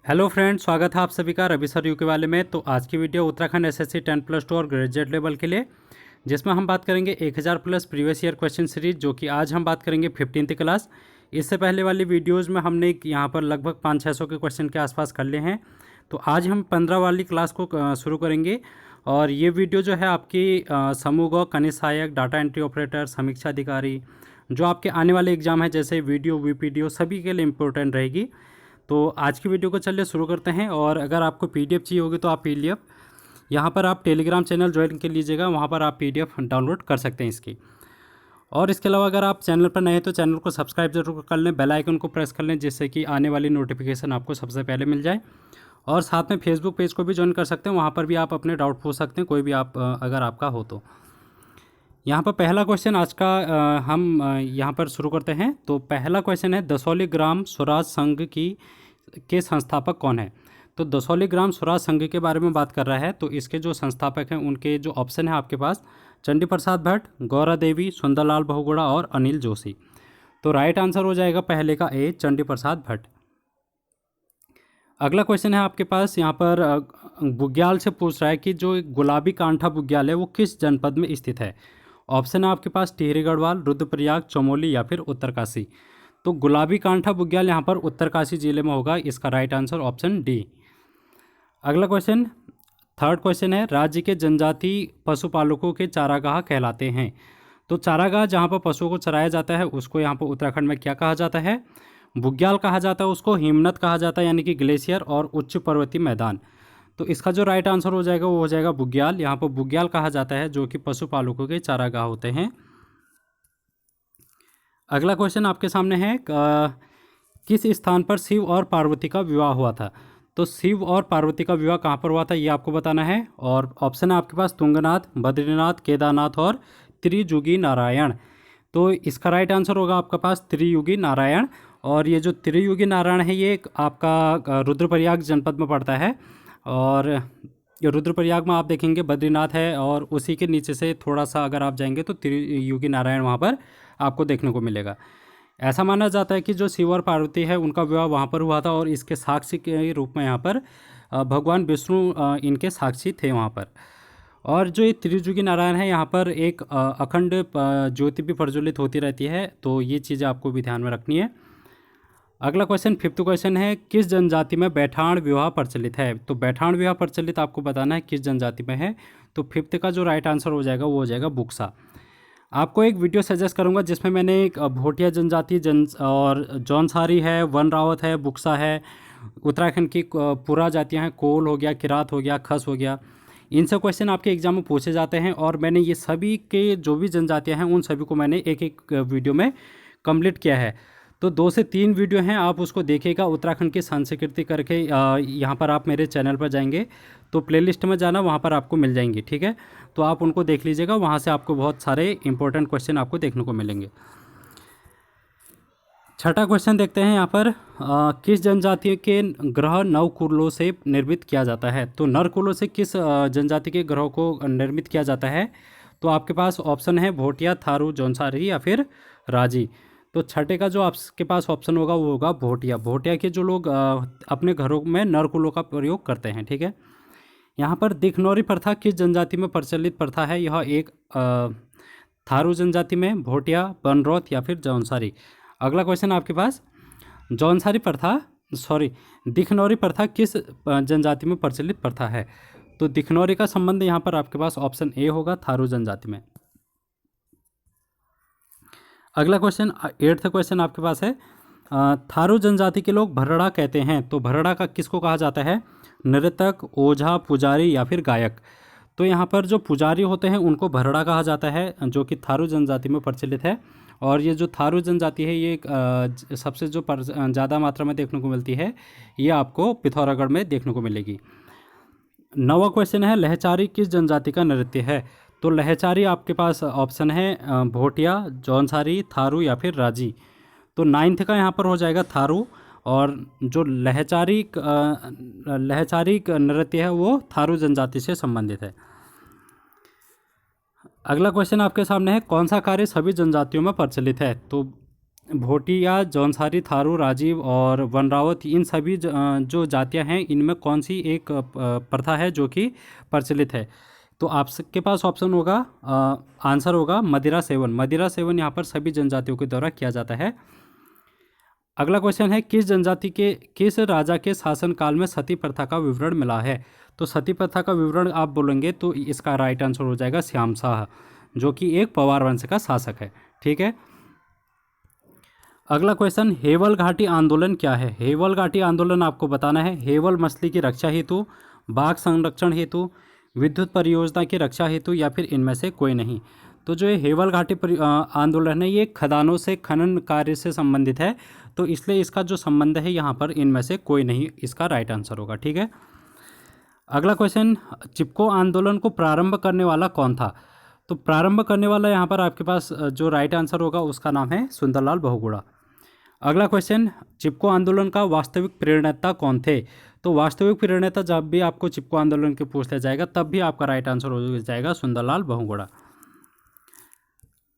Hello friends, स्वागत है आप सभी का रवि सर यूके वाले में। तो आज की वीडियो उत्तराखंड एसएससी 10+2 और ग्रेजुएट लेवल के लिए, जिसमें हम बात करेंगे 1000 plus previous year question series, जो कि आज हम बात करेंगे 15th क्लास। इससे पहले वाली वीडियोज़ में हमने यहाँ पर लगभग 500-600 के क्वेश्चन के आसपास कर लिए हैं। तो आज हम 15 वाली क्लास को शुरू करेंगे। और ये वीडियो जो है आपकी समूह ग, खनिज सहायक, डाटा एंट्री ऑपरेटर, समीक्षा अधिकारी, जो आपके आने वाले एग्जाम है जैसे वीडियो, वीपीडीओ, सभी के लिए इम्पोर्टेंट रहेगी। तो आज की वीडियो को चलिए शुरू करते हैं। और अगर आपको पीडीएफ चाहिए होगी तो आप पीडीएफ यहाँ पर आप टेलीग्राम चैनल ज्वाइन कर लीजिएगा, वहाँ पर आप पीडीएफ डाउनलोड कर सकते हैं इसकी। और इसके अलावा अगर आप चैनल पर नए हैं तो चैनल को सब्सक्राइब जरूर कर लें, बेल आइकन को प्रेस कर लें, जिससे कि आने वाली नोटिफिकेशन आपको सबसे पहले मिल जाए। और साथ में फेसबुक पेज को भी ज्वाइन कर सकते हैं, वहाँ पर भी आप अपने डाउट पूछ सकते हैं, कोई भी आप अगर आपका हो तो। यहाँ पर पहला क्वेश्चन आज का हम यहाँ पर शुरू करते हैं। तो पहला क्वेश्चन है, दसौली ग्राम स्वराज संघ के संस्थापक कौन है? तो दसौली ग्राम स्वराज संघ के बारे में बात कर रहा है। तो इसके जो संस्थापक हैं उनके जो ऑप्शन है आपके पास, चंडी प्रसाद भट्ट, गौरा देवी, सुंदरलाल बहुगुणा और अनिल जोशी। तो राइट आंसर हो जाएगा पहले का ए, चंडी प्रसाद भट्ट। अगला क्वेश्चन है आपके पास यहाँ पर बुग्याल से पूछ रहा है कि जो गुलाबी कांठा बुग्याल है वो किस जनपद में स्थित है? ऑप्शन है आपके पास टिहरी गढ़वाल, रुद्रप्रयाग, चमोली या फिर उत्तरकाशी। तो गुलाबी कांठा बुग्याल यहाँ पर उत्तरकाशी जिले में होगा, इसका राइट आंसर ऑप्शन डी। अगला क्वेश्चन, थर्ड क्वेश्चन है, राज्य के जनजाति पशुपालकों के चारागाह कहलाते हैं। तो चारागाह जहाँ पर पशुओं को चराया जाता है उसको यहाँ पर उत्तराखंड में क्या कहा जाता है? बुग्याल कहा जाता है उसको, हिमनद कहा जाता है यानी कि ग्लेशियर, और उच्च पर्वतीय मैदान। तो इसका जो राइट आंसर हो जाएगा वो हो जाएगा बुग्याल। यहाँ पर बुग्याल कहा जाता है जो कि पशुपालकों के चारागाह होते हैं। अगला क्वेश्चन आपके सामने है, किस स्थान पर शिव और पार्वती का विवाह हुआ था? तो शिव और पार्वती का विवाह कहाँ पर हुआ था ये आपको बताना है। और ऑप्शन है आपके पास तुंगनाथ, बद्रीनाथ, केदारनाथ और त्रियुगी नारायण। तो इसका राइट आंसर होगा आपका पास त्रियुगी नारायण। और ये जो त्रियुगी नारायण है ये आपका रुद्रप्रयाग जनपद में पड़ता है। और रुद्रप्रयाग में आप देखेंगे बद्रीनाथ है, और उसी के नीचे से थोड़ा सा अगर आप जाएंगे तो त्रियुगी नारायण वहाँ पर आपको देखने को मिलेगा। ऐसा माना जाता है कि जो शिव और पार्वती है उनका विवाह वहाँ पर हुआ था, और इसके साक्षी के रूप में यहाँ पर भगवान विष्णु इनके साक्षी थे वहाँ पर। और जो ये त्रियुगी नारायण है यहाँ पर एक अखंड ज्योति भी प्रज्वलित होती रहती है। तो ये चीज़ें आपको भी ध्यान में रखनी है। अगला क्वेश्चन, फिफ्थ क्वेश्चन है, किस जनजाति में बैठाण विवाह प्रचलित है? तो बैठाण विवाह प्रचलित आपको बताना है किस जनजाति में है। तो फिफ्थ का जो राइट आंसर हो जाएगा वो हो जाएगा बुक्सा। आपको एक वीडियो सजेस्ट करूंगा जिसमें मैंने एक भोटिया जनजाति और जौनसारी है, वन रावत है, बुक्सा है, उत्तराखंड की पुरा जातियाँ हैं, कोल हो गया, किरात हो गया, खस हो गया। इनसे क्वेश्चन आपके एग्जाम में पूछे जाते हैं, और मैंने ये सभी के जो भी जनजातियाँ हैं उन सभी को मैंने एक एक वीडियो में कंप्लीट किया है। तो 2 से 3 वीडियो हैं, आप उसको देखिएगा। उत्तराखंड की संस्कृति करके यहाँ पर आप मेरे चैनल पर जाएंगे तो प्लेलिस्ट में जाना, वहाँ पर आपको मिल जाएंगी, ठीक है। तो आप उनको देख लीजिएगा, वहाँ से आपको बहुत सारे इंपॉर्टेंट क्वेश्चन आपको देखने को मिलेंगे। छठा क्वेश्चन देखते हैं यहाँ पर, किस जनजाति के ग्रह नवकुलों से निर्मित किया जाता है? तो नरकुलों से किस जनजाति के ग्रह को निर्मित किया जाता है? तो आपके पास ऑप्शन है भोटिया, थारू, जौनसारी या फिर राजी। तो छठे का जो आपके पास ऑप्शन होगा वो होगा भोटिया। भोटिया के जो लोग अपने घरों में नरकुलों का प्रयोग करते हैं, ठीक है। यहाँ पर दिखनौरी प्रथा किस जनजाति में प्रचलित प्रथा है? यह एक थारू जनजाति में, भोटिया, बनरौत या फिर जौनसारी। अगला क्वेश्चन आपके पास, दिखनौरी प्रथा किस जनजाति में प्रचलित प्रथा है? तो दिखनौरी का संबंध यहाँ पर आपके पास ऑप्शन ए होगा, थारू जनजाति में। अगला क्वेश्चन, 8th क्वेश्चन आपके पास है, थारू जनजाति के लोग भरड़ा कहते हैं। तो भरड़ा का किसको कहा जाता है? नर्तक, ओझा, पुजारी या फिर गायक। तो यहाँ पर जो पुजारी होते हैं उनको भरड़ा कहा जाता है, जो कि थारू जनजाति में प्रचलित है। और ये जो थारू जनजाति है ये सबसे जो ज़्यादा मात्रा में देखने को मिलती है ये आपको पिथौरागढ़ में देखने को मिलेगी। 9वां क्वेश्चन है, लहचारी किस जनजाति का नृत्य है? तो लहचारी आपके पास ऑप्शन है भोटिया, जौनसारी, थारू या फिर राजी। तो 9th का यहाँ पर हो जाएगा थारू, और जो लहचारी नृत्य है वो थारू जनजाति से संबंधित है। अगला क्वेश्चन आपके सामने है, कौन सा कार्य सभी जनजातियों में प्रचलित है? तो भोटिया, जौनसारी, थारू, राजीव और वनरावत, इन सभी जो जातियां हैं इनमें कौन सी एक प्रथा है जो कि प्रचलित है? तो आपके पास ऑप्शन होगा, आंसर होगा मदिरा सेवन। मदिरा सेवन यहाँ पर सभी जनजातियों के द्वारा किया जाता है। अगला क्वेश्चन है, किस राजा के शासनकाल में सती प्रथा का विवरण मिला है? तो सती प्रथा का विवरण आप बोलेंगे तो इसका राइट आंसर हो जाएगा श्याम शाह, जो कि एक पवार वंश का शासक है। ठीक है। अगला क्वेश्चन, हेवल घाटी आंदोलन क्या है? हेवल घाटी आंदोलन आपको बताना है हेवल मछली की रक्षा हेतु, बाघ संरक्षण हेतु, विद्युत परियोजना की रक्षा हेतु, या फिर इनमें से कोई नहीं। तो जो ये हेवल घाटी आंदोलन है ये खदानों से खनन कार्य से संबंधित है, तो इसलिए इसका जो संबंध है यहाँ पर इनमें से कोई नहीं इसका राइट आंसर होगा। ठीक है। अगला क्वेश्चन, चिपको आंदोलन को प्रारंभ करने वाला कौन था? तो प्रारंभ करने वाला यहाँ पर आपके पास जो राइट आंसर होगा उसका नाम है सुंदरलाल बहुगुणा। अगला क्वेश्चन, चिपको आंदोलन का वास्तविक प्रेरणेता कौन थे? तो वास्तविक प्रेरणेता जब भी आपको चिपको आंदोलन के पूछ लिया जाएगा तब भी आपका राइट आंसर हो जाएगा सुंदरलाल बहुगुणा।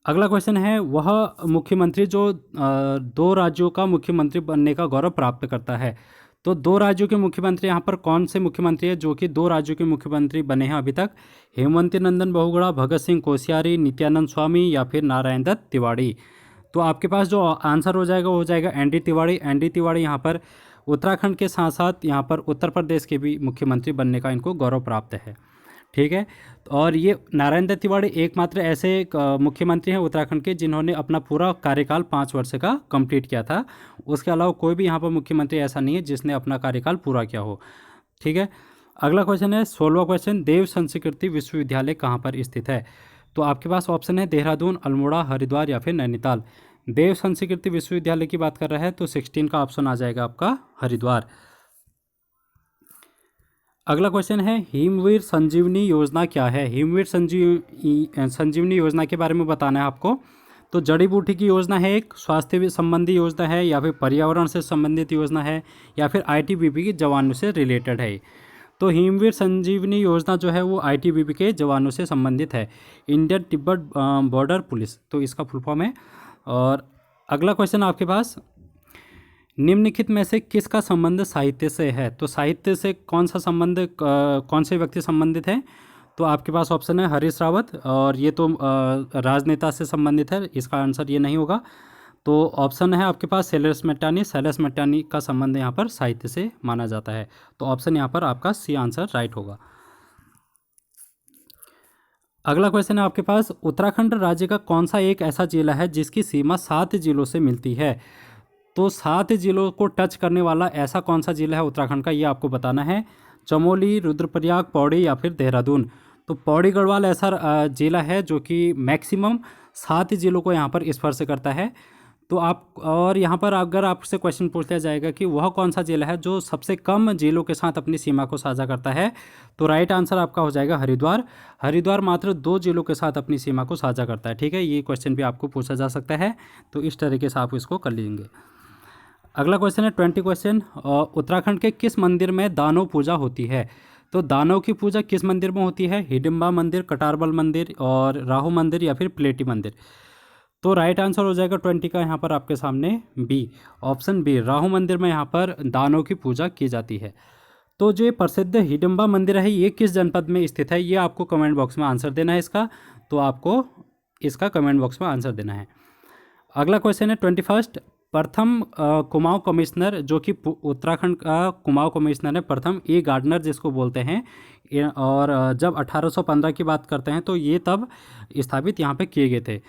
अगला क्वेश्चन है, वह मुख्यमंत्री जो दो राज्यों का मुख्यमंत्री बनने का गौरव प्राप्त करता है। तो दो राज्यों के मुख्यमंत्री यहाँ पर कौन से मुख्यमंत्री है जो कि दो राज्यों के मुख्यमंत्री बने हैं अभी तक? हेमवंती नंदन बहुगुणा, भगत सिंह कोश्यारी, नित्यानंद स्वामी, या फिर नारायण दत्त तिवारी। तो आपके पास जो आंसर हो जाएगा वो हो जाएगा एन डी तिवारी। एन डी तिवारी यहाँ पर उत्तराखंड के साथ साथ यहाँ पर उत्तर प्रदेश के भी मुख्यमंत्री बनने का इनको गौरव प्राप्त है। ठीक है। और ये नारायण दत्त तिवारी एकमात्र ऐसे मुख्यमंत्री हैं उत्तराखंड के जिन्होंने अपना पूरा कार्यकाल 5 वर्ष का कंप्लीट किया था। उसके अलावा कोई भी यहाँ पर मुख्यमंत्री ऐसा नहीं है जिसने अपना कार्यकाल पूरा किया हो। ठीक है। अगला क्वेश्चन है 16वां क्वेश्चन, देव संस्कृति विश्वविद्यालय कहाँ पर स्थित है? तो आपके पास ऑप्शन है देहरादून, अल्मोड़ा, हरिद्वार, या फिर नैनीताल। देव संस्कृति विश्वविद्यालय की बात कर रहा है तो 16 का ऑप्शन आ जाएगा आपका हरिद्वार। अगला क्वेश्चन है, हिमवीर संजीवनी योजना क्या है? हिमवीर संजीवनी योजना के बारे में बताना है आपको। तो जड़ी बूटी की योजना है, एक स्वास्थ्य संबंधी योजना है, या फिर पर्यावरण से संबंधित योजना है, या फिर आईटीबीपी के जवानों से रिलेटेड है। तो हिमवीर संजीवनी योजना जो है वो आईटीबीपी के जवानों से संबंधित है, इंडियन तिब्बत बॉर्डर पुलिस, तो इसका फुल फॉर्म है। और अगला क्वेश्चन आपके पास, निम्नलिखित में से किसका संबंध साहित्य से है? तो साहित्य से कौन सा संबंध कौन से व्यक्ति संबंधित है? तो आपके पास ऑप्शन है हरीश रावत, और ये तो राजनेता से संबंधित है, इसका आंसर ये नहीं होगा। तो ऑप्शन है आपके पास शैलेश मेटानी। शैलेश मेटानी का संबंध यहाँ पर साहित्य से माना जाता है, तो ऑप्शन यहाँ पर आपका सी आंसर राइट होगा। अगला क्वेश्चन है आपके पास, उत्तराखंड राज्य का कौन सा एक ऐसा जिला है जिसकी सीमा 7 जिलों से मिलती है? तो 7 जिलों को टच करने वाला ऐसा कौन सा जिला है उत्तराखंड का, ये आपको बताना है। चमोली, रुद्रप्रयाग, पौड़ी, या फिर देहरादून। तो पौड़ी गढ़वाल ऐसा जिला है जो कि मैक्सिमम 7 जिलों को यहाँ पर स्पर्श करता है। तो आप, और यहाँ पर अगर आपसे क्वेश्चन पूछ लिया जाएगा कि वह कौन सा जिला है जो सबसे कम जिलों के साथ अपनी सीमा को साझा करता है, तो राइट आंसर आपका हो जाएगा हरिद्वार। हरिद्वार मात्र 2 जिलों के साथ अपनी सीमा को साझा करता है। ठीक है, ये क्वेश्चन भी आपको पूछा जा सकता है, तो इस तरीके से आप इसको कर लेंगे। अगला क्वेश्चन है 20 क्वेश्चन, उत्तराखंड के किस मंदिर में दानव पूजा होती है? तो दानव की पूजा किस मंदिर में होती है? हिडिंबा मंदिर, कटारबल मंदिर, और राहु मंदिर, या फिर प्लेटी मंदिर। तो राइट आंसर हो जाएगा 20 का यहाँ पर आपके सामने बी, ऑप्शन बी, राहु मंदिर में यहाँ पर दानव की पूजा की जाती है। तो जो ये प्रसिद्ध हिडिंबा मंदिर है ये किस जनपद में स्थित है, ये आपको कमेंट बॉक्स में आंसर देना है इसका, तो आपको इसका कमेंट बॉक्स में आंसर देना है। अगला क्वेश्चन है 21, प्रथम कुमाऊं कमिश्नर, जो कि उत्तराखंड का कुमाऊं कमिश्नर है, प्रथम ए गार्डनर जिसको बोलते हैं, और जब 1815 की बात करते हैं तो ये तब स्थापित यहाँ पे किए गए थे।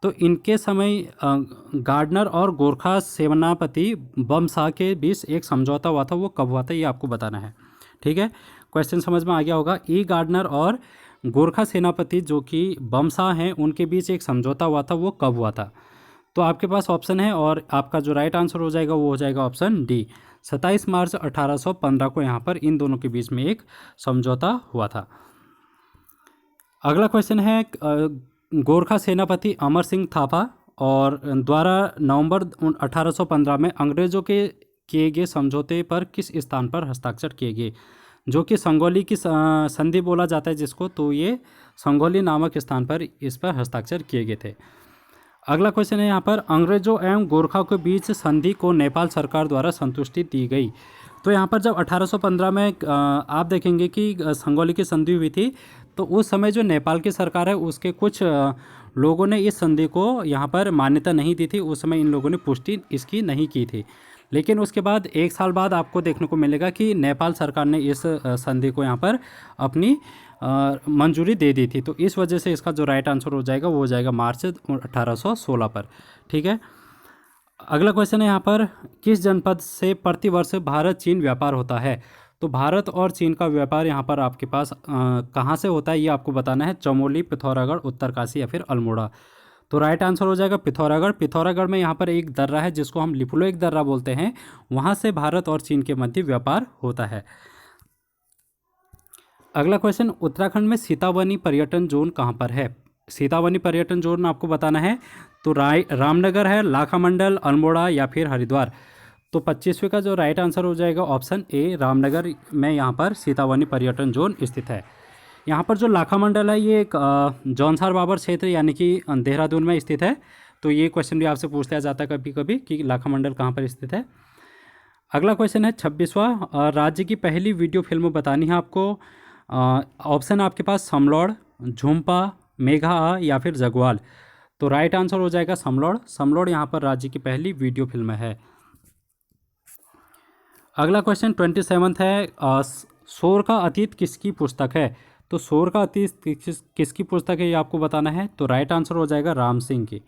तो इनके समय गार्डनर और गोरखा सेनापति बमशाह के बीच एक समझौता हुआ था, वो कब हुआ था ये आपको बताना है। ठीक है, क्वेश्चन समझ में आ गया होगा। ई गार्डनर और गोरखा सेनापति जो कि बमशाह हैं उनके बीच एक समझौता हुआ था, वो कब हुआ था? तो आपके पास ऑप्शन है, और आपका जो राइट आंसर हो जाएगा वो हो जाएगा ऑप्शन डी, 27 मार्च 1815 को यहाँ पर इन दोनों के बीच में एक समझौता हुआ था। अगला क्वेश्चन है, गोरखा सेनापति अमर सिंह थापा और द्वारा नवंबर 1815 में अंग्रेजों के किए गए समझौते पर किस स्थान पर हस्ताक्षर किए गए, जो कि संगोली की संधि बोला जाता है जिसको, तो ये संगोली नामक स्थान पर इस पर हस्ताक्षर किए गए थे। अगला क्वेश्चन है यहाँ पर, अंग्रेजों एवं गोरखा के बीच संधि को नेपाल सरकार द्वारा संतुष्टि दी गई। तो यहाँ पर जब 1815 में आप देखेंगे कि संगौली की संधि हुई थी, तो उस समय जो नेपाल की सरकार है उसके कुछ लोगों ने इस संधि को यहाँ पर मान्यता नहीं दी थी। उस समय इन लोगों ने पुष्टि इसकी नहीं की थी। लेकिन उसके बाद 1 साल बाद आपको देखने को मिलेगा कि नेपाल सरकार ने इस संधि को यहाँ पर अपनी मंजूरी दे दी थी। तो इस वजह से इसका जो राइट आंसर हो जाएगा वो हो जाएगा मार्च 1816 पर। ठीक है। अगला क्वेश्चन है यहाँ पर, किस जनपद से प्रतिवर्ष भारत चीन व्यापार होता है? तो भारत और चीन का व्यापार यहाँ पर आपके पास कहाँ से होता है ये आपको बताना है। चमोली, पिथौरागढ़, उत्तरकाशी या फिर अल्मोड़ा। तो राइट आंसर हो जाएगा पिथौरागढ़। पिथौरागढ़ में यहाँ पर एक दर्रा है जिसको हम लिपुलेख दर्रा बोलते हैं, वहाँ से भारत और चीन के मध्य व्यापार होता है। अगला क्वेश्चन, उत्तराखंड में सीतावनी पर्यटन जोन कहाँ पर है? सीतावनी पर्यटन जोन आपको बताना है। तो रामनगर है, लाखामंडल, अल्मोड़ा या फिर हरिद्वार। तो 25वें का जो राइट आंसर हो जाएगा ऑप्शन ए, रामनगर में यहाँ पर सीतावनी पर्यटन जोन स्थित है। यहाँ पर जो लाखामंडल है ये एक जौनसार बाबर क्षेत्र यानी कि देहरादून में स्थित है। तो ये क्वेश्चन भी आपसे पूछा जाता है कभी कभी कि लाखामंडल कहाँ पर स्थित है। अगला क्वेश्चन है 26वां, राज्य की पहली वीडियो फिल्म बतानी है आपको। ऑप्शन आपके पास समलौड़, झुम्पा, मेघा या फिर जगवाल। तो राइट आंसर हो जाएगा समलौड़। समलौड़ यहाँ पर राज्य की पहली वीडियो फिल्म है। अगला क्वेश्चन 27 है, शोर का अतीत किसकी पुस्तक है? तो शोर का अतीत किसकी पुस्तक है ये आपको बताना है। तो राइट आंसर हो जाएगा राम सिंह की।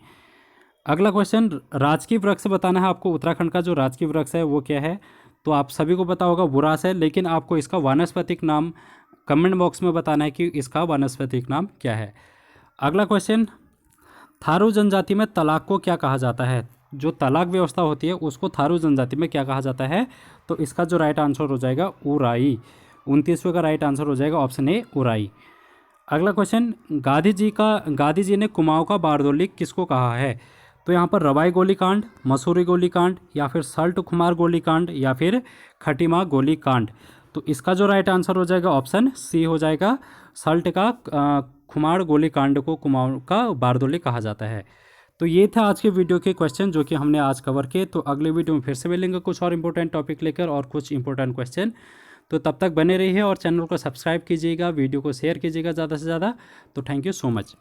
अगला क्वेश्चन, राजकीय वृक्ष बताना है आपको। उत्तराखंड का जो राजकीय वृक्ष है वो क्या है? तो आप सभी को पता होगा बुरास है, लेकिन आपको इसका वानस्पतिक नाम कमेंट बॉक्स में बताना है कि इसका वानस्पतिक नाम क्या है। अगला क्वेश्चन, थारू जनजाति में तलाक को क्या कहा जाता है? जो तलाक व्यवस्था होती है उसको थारू जनजाति में क्या कहा जाता है? तो इसका जो राइट आंसर हो जाएगा उराई। 29वें का राइट आंसर हो जाएगा ऑप्शन ए, उराई। अगला क्वेश्चन, गांधी जी ने कुमाऊं का बारदोली किसको कहा है? तो यहाँ पर रवाई गोलीकांड, मसूरी गोलीकांड या फिर सल्ट खुमार गोलीकांड या फिर खटीमा गोलीकांड। तो इसका जो राइट आंसर हो जाएगा ऑप्शन सी हो जाएगा, सल्ट का खुमार गोलीकांड को कुमाऊं का बारदोली कहा जाता है। तो ये था आज के वीडियो के क्वेश्चन जो कि हमने आज कवर किए। तो अगले वीडियो में फिर से मिलेंगे कुछ और इंपॉर्टेंट टॉपिक लेकर और कुछ इंपॉर्टेंट क्वेश्चन। तो तब तक बने रहिए और चैनल को सब्सक्राइब कीजिएगा, वीडियो को शेयर कीजिएगा ज़्यादा से ज़्यादा। तो थैंक यू सो मच।